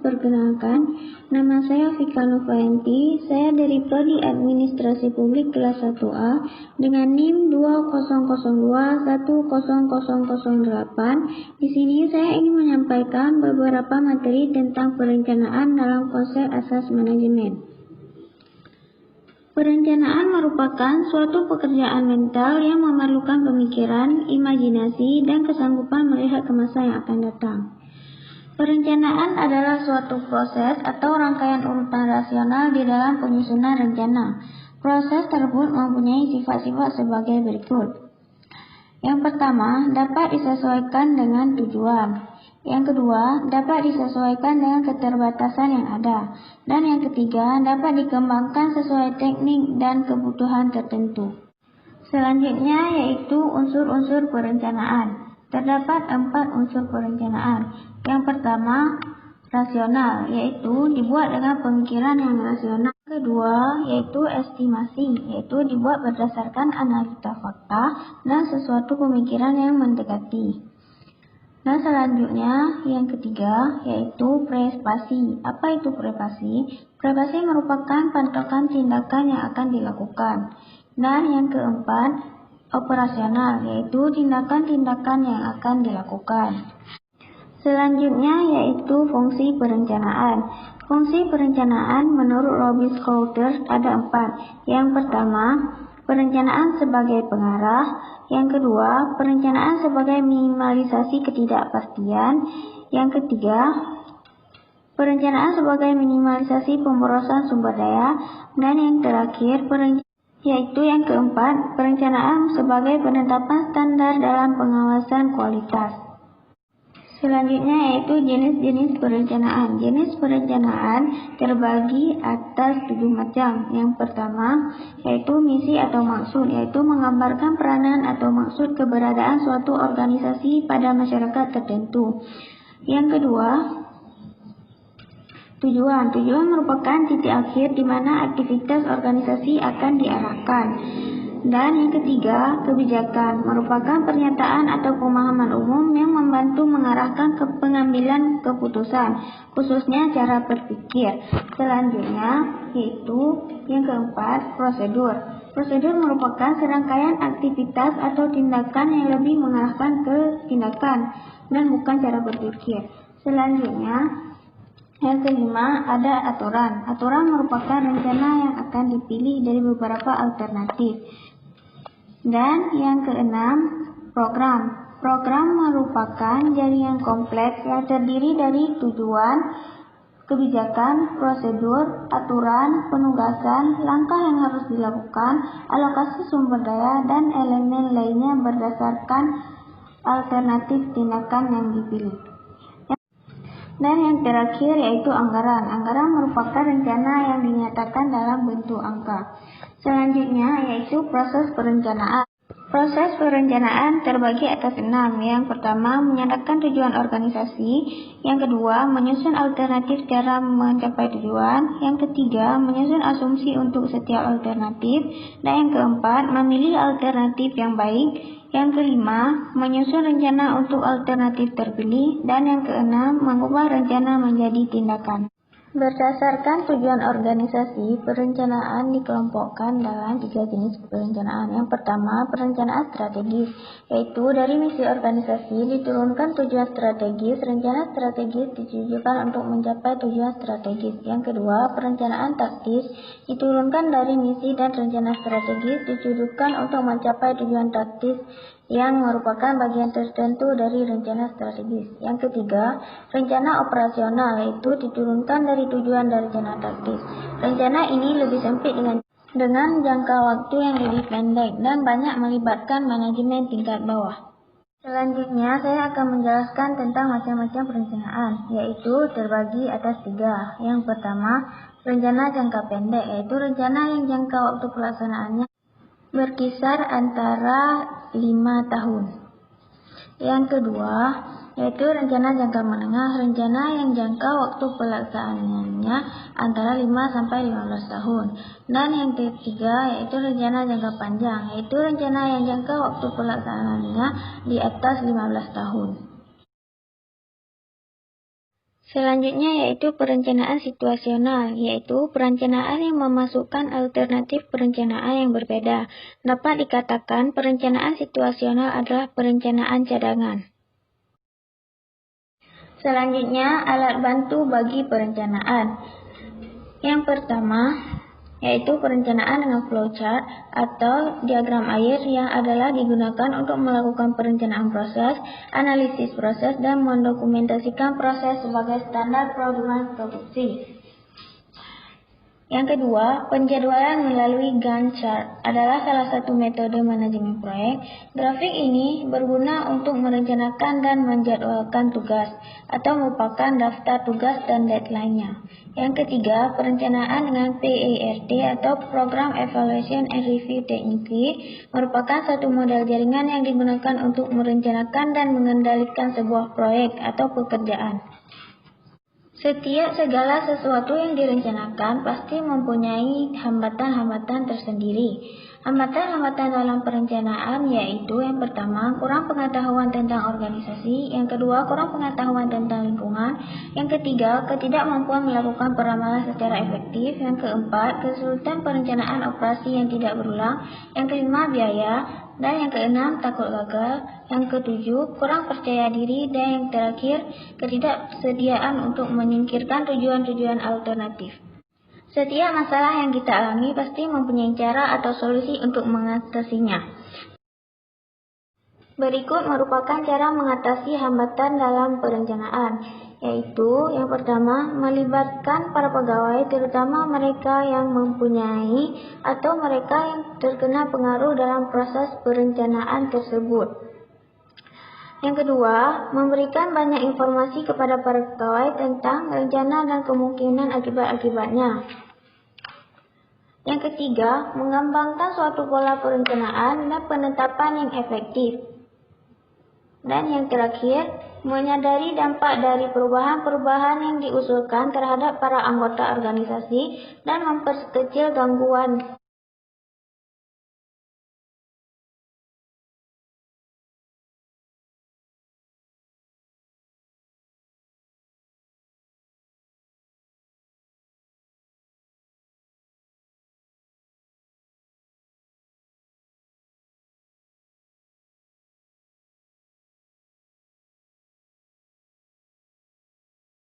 Perkenalkan, nama saya Vika Novanti. Saya dari Prodi Administrasi Publik kelas 1A dengan NIM 2002100008. Di sini saya ingin menyampaikan beberapa materi tentang perencanaan dalam konsep asas manajemen. Perencanaan merupakan suatu pekerjaan mental yang memerlukan pemikiran, imajinasi, dan kesanggupan melihat ke masa yang akan datang. Perencanaan adalah suatu proses atau rangkaian urutan rasional di dalam penyusunan rencana. Proses tersebut mempunyai sifat-sifat sebagai berikut. Yang pertama, dapat disesuaikan dengan tujuan. Yang kedua, dapat disesuaikan dengan keterbatasan yang ada. Dan yang ketiga, dapat dikembangkan sesuai teknik dan kebutuhan tertentu. Selanjutnya yaitu unsur-unsur perencanaan. Terdapat 4 unsur perencanaan. Yang pertama, rasional, yaitu dibuat dengan pemikiran yang rasional. Kedua, yaitu estimasi, yaitu dibuat berdasarkan analisa fakta dan sesuatu pemikiran yang mendekati. Dan selanjutnya, yang ketiga, yaitu prestasi. Apa itu prestasi? Prestasi merupakan patokan tindakan yang akan dilakukan. Dan yang keempat, operasional, yaitu tindakan-tindakan yang akan dilakukan. Selanjutnya yaitu fungsi perencanaan. Fungsi perencanaan menurut Robert Coulter ada 4. Yang pertama, perencanaan sebagai pengarah. Yang kedua, perencanaan sebagai minimalisasi ketidakpastian. Yang ketiga, perencanaan sebagai minimalisasi pemborosan sumber daya. Dan yang terakhir, yaitu yang keempat, perencanaan sebagai penetapan standar dalam pengawasan kualitas. Selanjutnya yaitu jenis-jenis perencanaan. Jenis perencanaan terbagi atas 7 macam. Yang pertama yaitu misi atau maksud, yaitu menggambarkan peranan atau maksud keberadaan suatu organisasi pada masyarakat tertentu. Yang kedua, tujuan. Tujuan merupakan titik akhir di mana aktivitas organisasi akan diarahkan. Dan yang ketiga, kebijakan merupakan pernyataan atau pemahaman umum yang membantu mengarahkan ke pengambilan keputusan, khususnya cara berpikir. Selanjutnya, yaitu yang keempat, prosedur. Prosedur merupakan serangkaian aktivitas atau tindakan yang lebih mengarahkan ke tindakan dan bukan cara berpikir. Selanjutnya, yang kelima, ada aturan. Aturan merupakan rencana yang akan dipilih dari beberapa alternatif. Dan yang keenam, program. Program merupakan jaringan kompleks yang terdiri dari tujuan, kebijakan, prosedur, aturan, penugasan, langkah yang harus dilakukan, alokasi sumber daya, dan elemen lainnya berdasarkan alternatif tindakan yang dipilih. Dan yang terakhir yaitu anggaran. Anggaran merupakan rencana yang dinyatakan dalam bentuk angka. Selanjutnya yaitu proses perencanaan. Proses perencanaan terbagi atas 6. Yang pertama, menyadarkan tujuan organisasi. Yang kedua, menyusun alternatif cara mencapai tujuan. Yang ketiga, menyusun asumsi untuk setiap alternatif. Dan yang keempat, memilih alternatif yang baik. Yang kelima, menyusun rencana untuk alternatif terpilih. Dan yang keenam, mengubah rencana menjadi tindakan. Berdasarkan tujuan organisasi, perencanaan dikelompokkan dalam 3 jenis perencanaan. Yang pertama, perencanaan strategis, yaitu dari misi organisasi diturunkan tujuan strategis. Rencana strategis ditujukan untuk mencapai tujuan strategis. Yang kedua, perencanaan taktis, diturunkan dari misi dan rencana strategis ditujukan untuk mencapai tujuan taktis yang merupakan bagian tertentu dari rencana strategis. Yang ketiga, rencana operasional, yaitu diturunkan dari tujuan dan rencana taktis. Rencana ini lebih sempit dengan jangka waktu yang lebih pendek dan banyak melibatkan manajemen tingkat bawah. Selanjutnya, saya akan menjelaskan tentang macam-macam perencanaan, yaitu terbagi atas 3. Yang pertama, rencana jangka pendek, yaitu rencana yang jangka waktu pelaksanaannya berkisar antara 5 tahun. Yang kedua, yaitu rencana jangka menengah, rencana yang jangka waktu pelaksanaannya antara 5 sampai 15 tahun. Dan yang ketiga, yaitu rencana jangka panjang, yaitu rencana yang jangka waktu pelaksanaannya di atas 15 tahun. Selanjutnya yaitu perencanaan situasional, yaitu perencanaan yang memasukkan alternatif perencanaan yang berbeda. Dapat dikatakan perencanaan situasional adalah perencanaan cadangan. Selanjutnya, alat bantu bagi perencanaan. Yang pertama, yaitu perencanaan dengan flowchart atau diagram air yang adalah digunakan untuk melakukan perencanaan proses, analisis proses, dan mendokumentasikan proses sebagai standar prosedur produksi. Yang kedua, penjadwalan melalui Gantt chart adalah salah satu metode manajemen proyek. Grafik ini berguna untuk merencanakan dan menjadwalkan tugas, atau merupakan daftar tugas dan deadline-nya. Yang ketiga, perencanaan dengan PERT atau Program Evaluation and Review Technique merupakan satu model jaringan yang digunakan untuk merencanakan dan mengendalikan sebuah proyek atau pekerjaan. Setiap segala sesuatu yang direncanakan pasti mempunyai hambatan-hambatan tersendiri. Hambatan-hambatan dalam perencanaan yaitu yang pertama, kurang pengetahuan tentang organisasi, yang kedua, kurang pengetahuan tentang lingkungan, yang ketiga, ketidakmampuan melakukan peramalan secara efektif, yang keempat, kesulitan perencanaan operasi yang tidak berulang, yang kelima, biaya, dan yang keenam, takut gagal, yang ketujuh, kurang percaya diri, dan yang terakhir, ketidaksediaan untuk menyingkirkan tujuan-tujuan alternatif. Setiap masalah yang kita alami pasti mempunyai cara atau solusi untuk mengatasinya. Berikut merupakan cara mengatasi hambatan dalam perencanaan, yaitu yang pertama, melibatkan para pegawai, terutama mereka yang mempunyai atau mereka yang terkena pengaruh dalam proses perencanaan tersebut. Yang kedua, memberikan banyak informasi kepada para pegawai tentang rencana dan kemungkinan akibat-akibatnya. Yang ketiga, mengembangkan suatu pola perencanaan dan penetapan yang efektif. Dan yang terakhir, menyadari dampak dari perubahan-perubahan yang diusulkan terhadap para anggota organisasi dan memperkecil gangguan